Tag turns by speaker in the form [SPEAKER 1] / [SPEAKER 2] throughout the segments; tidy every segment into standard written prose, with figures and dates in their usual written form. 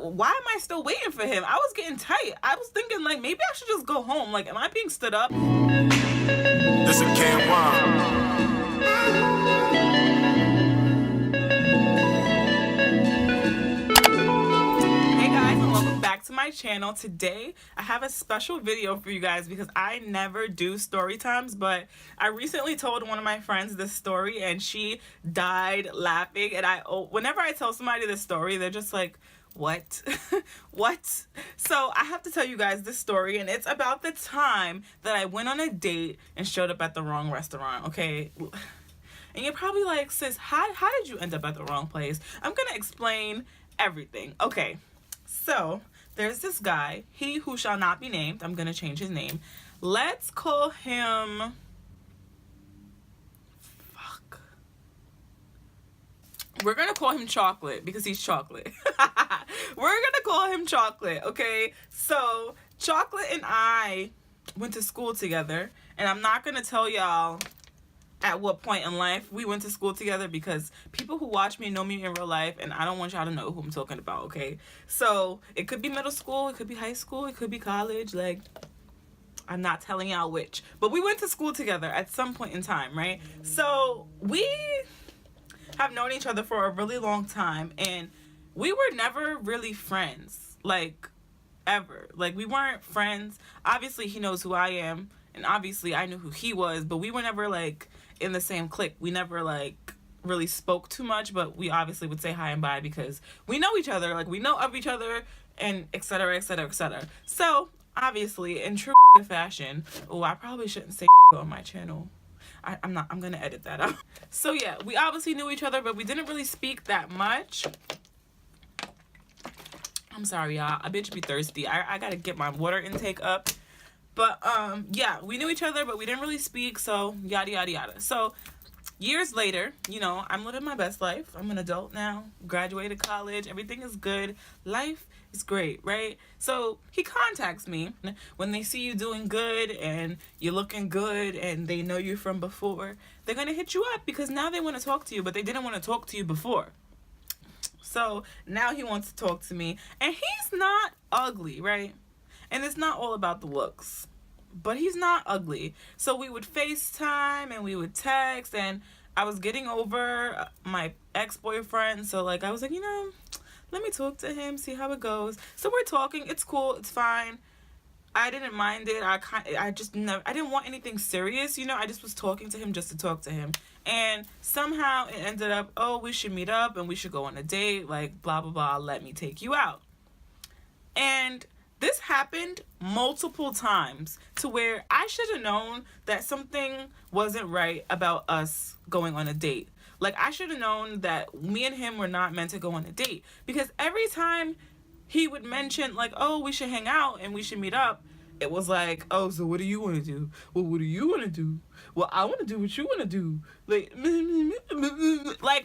[SPEAKER 1] why am I still waiting for him? I was getting tight. I was thinking, like, maybe I should just go home. Like, am I being stood up?
[SPEAKER 2] This is
[SPEAKER 1] Hey guys, and welcome back to my channel. Today, I have a special video for you guys because I never do story times, but I recently told one of my friends this story and she died laughing. And whenever I tell somebody this story, they're just like, what? What? So I have to tell you guys this story, and it's about the time that I went on a date and showed up at the wrong restaurant, okay? And you're probably like, sis, how did you end up at the wrong place? I'm gonna explain everything. Okay, so there's this guy, he who shall not be named. I'm gonna change his name. Let's call him... We're gonna call him Chocolate because he's chocolate. We're gonna call him Chocolate, okay? So Chocolate and I went to school together, and I'm not gonna tell y'all at what point in life we went to school together because people who watch me know me in real life, and I don't want y'all to know who I'm talking about, okay? So it could be middle school, it could be high school, it could be college, like, I'm not telling y'all which. But we went to school together at some point in time, right? So we have known each other for a really long time, and we were never really friends, like, ever. Like, we weren't friends. Obviously he knows who I am, and obviously I knew who he was, but we were never like in the same clique. We never like really spoke too much, but we obviously would say hi and bye because we know each other, like we know of each other, and etc, etc, etc. So obviously in true fashion, I probably shouldn't say on my channel. I'm gonna edit that out. So yeah, we obviously knew each other, but we didn't really speak that much. I'm sorry, y'all. I bitch be thirsty. I gotta get my water intake up. But yeah, we knew each other, but we didn't really speak, so yada yada yada. So years later, you know, I'm living my best life. I'm an adult now, graduated college, everything is good. Life is great, right? So he contacts me when they see you doing good and you're looking good and they know you from before. They're gonna hit you up because now they want to talk to you, but they didn't want to talk to you before. So now he wants to talk to me, and he's not ugly, right? And it's not all about the looks, but he's not ugly. So we would FaceTime and we would text, and I was getting over my ex-boyfriend. So like I was like, you know, let me talk to him, see how it goes. So we're talking. It's cool. It's fine. I didn't mind it. I didn't want anything serious, you know. I just was talking to him just to talk to him. And somehow it ended up, oh, we should meet up and we should go on a date, like blah, blah, blah, let me take you out. And this happened multiple times to where I should have known that something wasn't right about us going on a date. Like, I should have known that me and him were not meant to go on a date, because every time he would mention, like, oh, we should hang out and we should meet up, it was like, oh, so what do you want to do? Well, what do you want to do? Well, I want to do what you want to do. Like,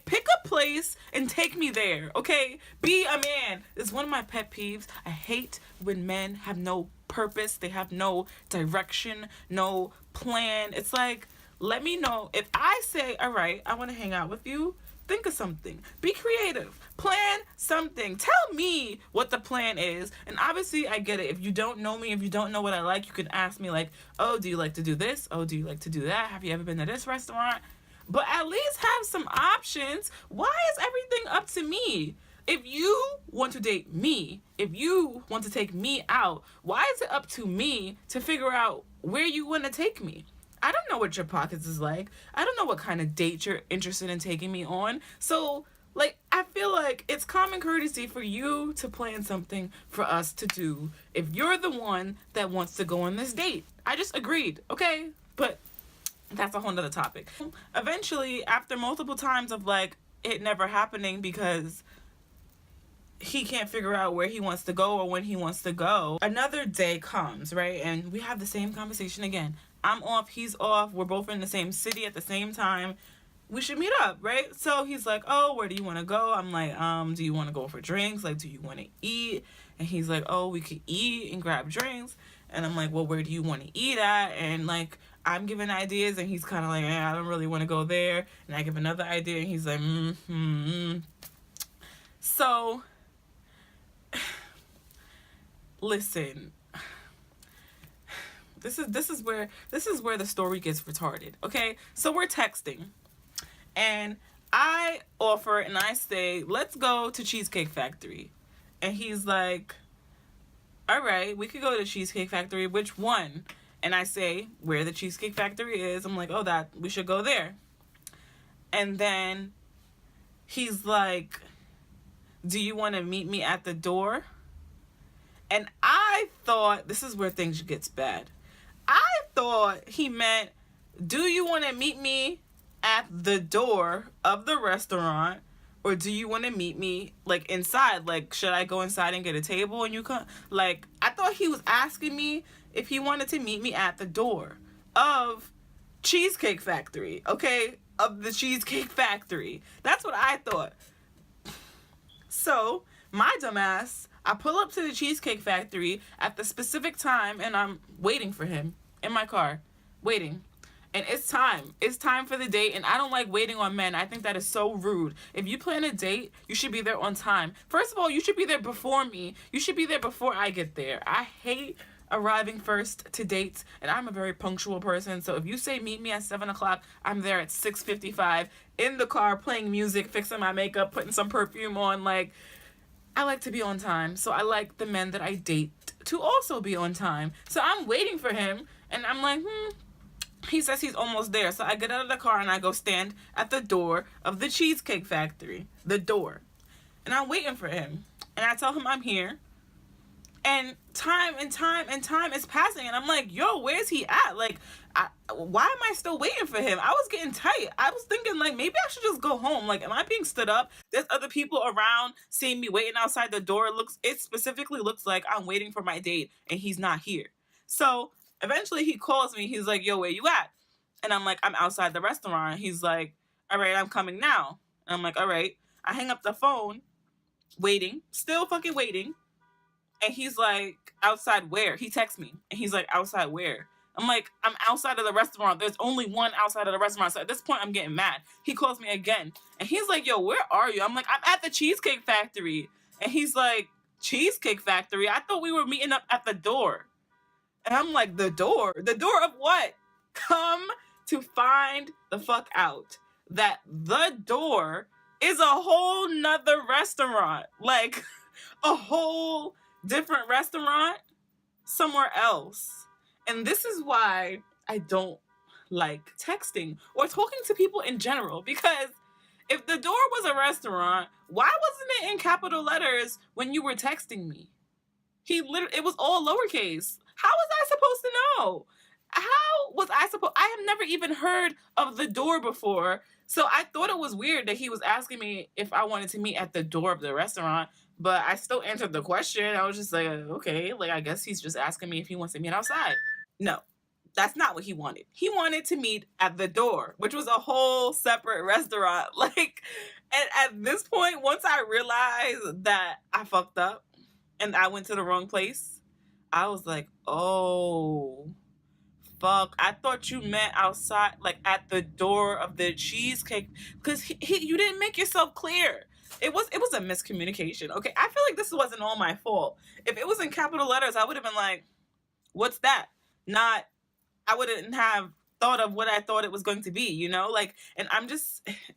[SPEAKER 1] pick a place and take me there, okay? Be a man. It's one of my pet peeves. I hate when men have no purpose. They have no direction, no plan. It's like, let me know. If I say, all right, I want to hang out with you, think of something. Be creative. Plan something. Tell me what the plan is. And obviously, I get it. If you don't know me, if you don't know what I like, you can ask me like, oh, do you like to do this? Oh, do you like to do that? Have you ever been to this restaurant? But at least have some options. Why is everything up to me? If you want to date me, if you want to take me out, why is it up to me to figure out where you want to take me? I don't know what your pockets is like. I don't know what kind of date you're interested in taking me on. So, like, I feel like it's common courtesy for you to plan something for us to do if you're the one that wants to go on this date. I just agreed, okay? But that's a whole nother topic. Eventually, after multiple times of, like, it never happening because he can't figure out where he wants to go or when he wants to go, another day comes, right? And we have the same conversation again. I'm off, he's off, we're both in the same city at the same time. We should meet up, right? So he's like, oh, where do you want to go? I'm like, do you want to go for drinks? Like, do you want to eat? And he's like, oh, we could eat and grab drinks. And I'm like, well, where do you want to eat at? And like, I'm giving ideas, and he's kind of like, I don't really want to go there. And I give another idea, and he's like, So Listen, this is where the story gets retarded. Okay, so we're texting, and I offer and I say, let's go to Cheesecake Factory, and he's like, all right, we could go to Cheesecake Factory. Which one? And I say where the Cheesecake Factory is. I'm like, oh, that we should go there. And then he's like, do you want to meet me at the door? And I thought, this is where things gets bad. I thought he meant, do you want to meet me at the door of the restaurant, or do you want to meet me like inside? Like, should I go inside and get a table and you come? Like, I thought he was asking me if he wanted to meet me at the door of Cheesecake Factory, okay? Of the Cheesecake Factory. That's what I thought. So, my dumbass, I pull up to the Cheesecake Factory at the specific time, and I'm waiting for him in my car, waiting. And it's time. It's time for the date, and I don't like waiting on men. I think that is so rude. If you plan a date, you should be there on time. First of all, you should be there before me. You should be there before I get there. I hate arriving first to dates, and I'm a very punctual person. So if you say meet me at 7 o'clock, I'm there at 6:55 in the car playing music, fixing my makeup, putting some perfume on. Like, I like to be on time. So I like the men that I date to also be on time. So I'm waiting for him, and I'm like, he says he's almost there. So I get out of the car and I go stand at the door of the Cheesecake Factory. The door. And I'm waiting for him. And I tell him I'm here. And time is passing. And I'm like, yo, where's he at? Like, why am I still waiting for him? I was getting tight. I was thinking, like, maybe I should just go home. Like, am I being stood up? There's other people around seeing me waiting outside the door. It specifically looks like I'm waiting for my date and he's not here. So eventually he calls me. He's like, yo, where you at? And I'm like, I'm outside the restaurant. He's like, all right, I'm coming now. And I'm like, all right. I hang up the phone, waiting, still fucking waiting. And he's like, outside where? He texts me. And he's like, outside where? I'm like, I'm outside of the restaurant. There's only one outside of the restaurant. So at this point, I'm getting mad. He calls me again. And he's like, yo, where are you? I'm like, I'm at the Cheesecake Factory. And he's like, Cheesecake Factory? I thought we were meeting up at the door. And I'm like, the door? The door of what? Come to find the fuck out that the door is a whole nother restaurant. Like, a whole different restaurant somewhere else. And this is why I don't like texting or talking to people in general, because if the door was a restaurant, why wasn't it in capital letters when you were texting me? It was all lowercase. How was I supposed to know? I have never even heard of the door before. So I thought it was weird that he was asking me if I wanted to meet at the door of the restaurant, but I still answered the question. I was just like, okay, like, I guess he's just asking me if he wants to meet outside. No, that's not what he wanted. He wanted to meet at the door, which was a whole separate restaurant. Like, and at this point, once I realized that I fucked up and I went to the wrong place, I was like, oh, fuck. I thought you meant outside, like at the door of the cheesecake, because you didn't make yourself clear. It was a miscommunication. Okay, I feel like this wasn't all my fault. If it was in capital letters, I would have been like, what's that? Not, I wouldn't have thought of what I thought it was going to be, you know? Like, and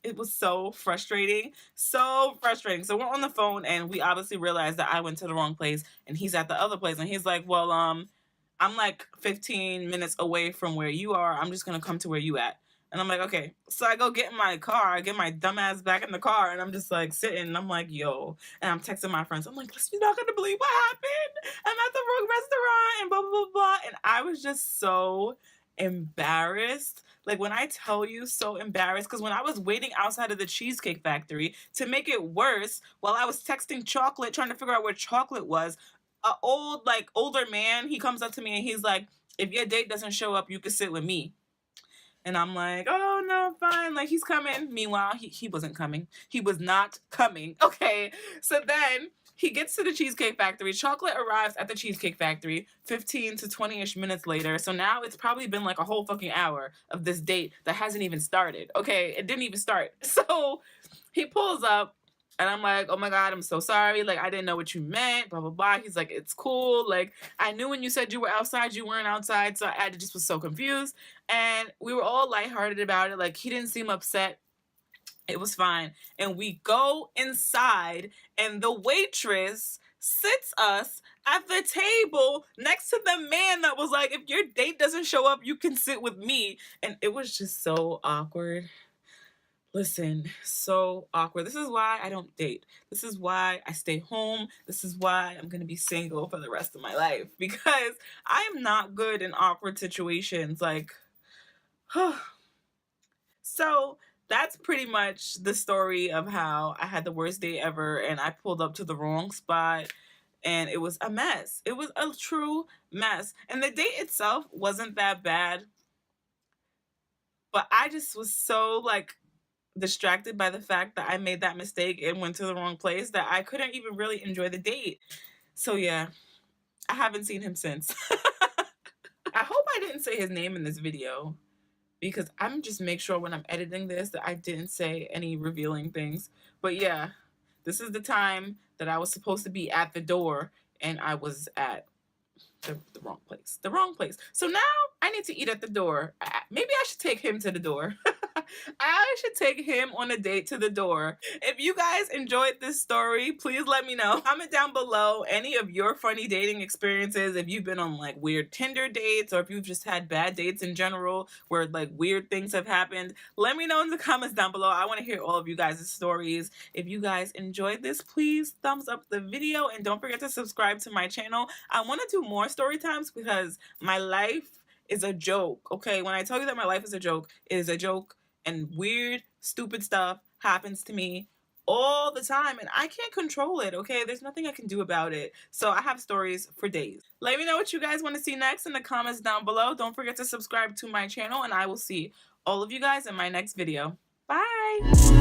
[SPEAKER 1] it was so frustrating. So frustrating. So we're on the phone and we obviously realized that I went to the wrong place and he's at the other place. And he's like, well, I'm like 15 minutes away from where you are. I'm just going to come to where you at. And I'm like, okay. So I go get in my car. I get my dumb ass back in the car. And I'm just like sitting. And I'm like, yo. And I'm texting my friends. I'm like, you're not going to believe what happened. I'm at the wrong restaurant. And blah, blah, blah, blah. And I was just so embarrassed. Like, when I tell you, so embarrassed. Because when I was waiting outside of the Cheesecake Factory, to make it worse, while I was texting Chocolate, trying to figure out where Chocolate was, older man, he comes up to me and he's like, if your date doesn't show up, you can sit with me. And I'm like, oh, no, fine. Like, he's coming. Meanwhile, he wasn't coming. He was not coming. Okay. So then he gets to the Cheesecake Factory. Chocolate arrives at the Cheesecake Factory 15 to 20-ish minutes later. So now it's probably been like a whole fucking hour of this date that hasn't even started. Okay. It didn't even start. So he pulls up And I'm like, oh my God, I'm so sorry. Like, I didn't know what you meant, blah, blah, blah. He's like, it's cool. Like, I knew when you said you were outside, you weren't outside. So I just was so confused. And we were all lighthearted about it. Like, he didn't seem upset. It was fine. And we go inside, and the waitress sits us at the table next to the man that was like, if your date doesn't show up, you can sit with me. And it was just so awkward. Listen, so awkward. This is why I don't date. This is why I stay home. This is why I'm going to be single for the rest of my life, because I am not good in awkward situations. Like, so that's pretty much the story of how I had the worst day ever and I pulled up to the wrong spot and it was a mess. It was a true mess. And the date itself wasn't that bad, but I just was so like distracted by the fact that I made that mistake and went to the wrong place that I couldn't even really enjoy the date. So yeah, I haven't seen him since. I hope I didn't say his name in this video, because I'm just make sure when I'm editing this that I didn't say any revealing things. But yeah, this is the time that I was supposed to be at the door and I was at the wrong place. The wrong place. So now I need to eat at the door. Maybe I should take him to the door. I should take him on a date to the door. If you guys enjoyed this story, please let me know. Comment down below any of your funny dating experiences. If you've been on like weird Tinder dates, or if you've just had bad dates in general where like weird things have happened, let me know in the comments down below. I want to hear all of you guys' stories. If you guys enjoyed this, please thumbs up the video and don't forget to subscribe to my channel. I want to do more story times because my life is a joke. Okay, when I tell you that my life is a joke, it is a joke, and weird, stupid stuff happens to me all the time and I can't control it. Okay, there's nothing I can do about it. So I have stories for days. Let me know what you guys want to see next in the comments down below. Don't forget to subscribe to my channel and I will see all of you guys in my next video. Bye.